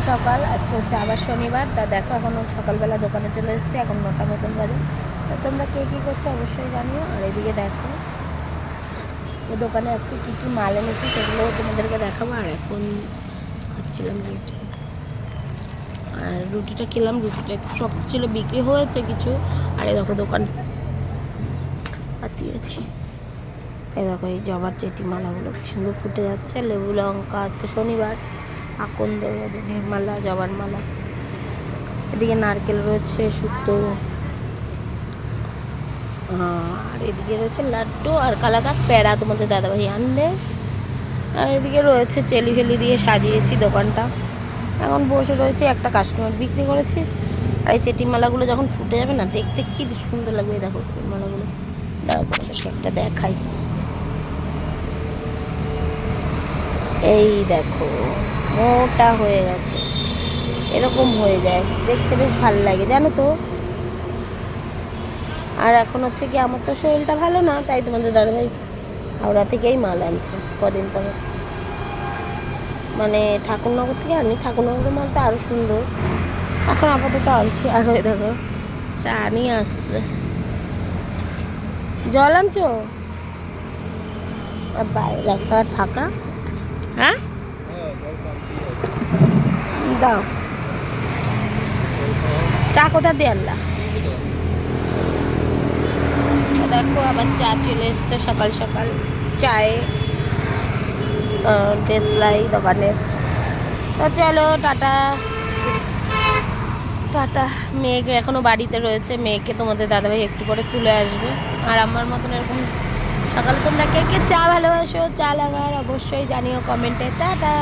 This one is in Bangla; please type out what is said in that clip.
সকাল, আজকে হচ্ছে আবার শনিবার। তা দেখো এখন সকালবেলা দোকানে চলে এসেছি, এখন 9টা মতন বাজে। তা তোমরা কে কী করছো অবশ্যই জানিও। আর এদিকে দেখো এই দোকানে আজকে কী কী মাল এনেছি সেগুলোও তোমাদেরকে দেখাবো। আর এখন খাচ্ছিলাম রুটি, আর রুটিটা খেলাম। রুটিটা একটু শক্ত ছিল, বিক্রি হয়েছে কিছু। আর এই দেখো দোকান পাতিয়েছি, এই দেখো এই জবার চেটি মালাগুলো কি সুন্দর ফুটে যাচ্ছে। লেবু লঙ্কা, আজকে শনিবার, আকন্দ মালা, জবার মালা। এদিকে নারকেল রয়েছে সুতো, আর এদিকে রয়েছে লাড্ডু আর কালাকাঁদ প্যাড়া তোমাদের দাদাভাই আনবে। আর এদিকে রয়েছে চেলি ফেলি দিয়ে সাজিয়েছি দোকানটা। এখন বসে রয়েছে, একটা কাস্টমার বিক্রি করেছি। আর এই চেটি মালাগুলো যখন ফুটে যাবে না, দেখতে কি সুন্দর লাগবে। দেখো এই মালাগুলো, দাঁড়াও তোমাদেরকে একটা দেখাই। এই দেখো মোটা হয়ে গেছে, এরকম হয়ে যায়, দেখতে বেশ ভালো লাগে জানো তো। আর এখন হচ্ছে কি আমার তো শরীরটা ভালো না, তাই তোমাদের দাদাভাই হাওড়া থেকেই মাল আনছে কদিন পরে। মানে ঠাকুরনগর থেকে আনি, ঠাকুরনগরের মালটা আরও সুন্দর। এখন আপাতত আনছি। আর ওই দেখো চা নিয়ে আসছে। জল আনছো? বাইরে রাস্তাঘাট ফাঁকা। হ্যাঁ দাও, চা কোথা দিয়ে আনলা? দেখো আবার চা চলে এসছে সকাল সকাল। চায়ে দেশলাই দোকানের। তো চলো টাটা টাটা। মেয়েকে এখনো বাড়িতে রয়েছে, মেয়েকে তোমাদের দাদাভাই একটু করে তুলে আসবে। আর আমার মতন এরকম সকালে তোমরা কে কে চা ভালোবাসো, চা লাগার অবশ্যই জানিও কমেন্টে। টাটা।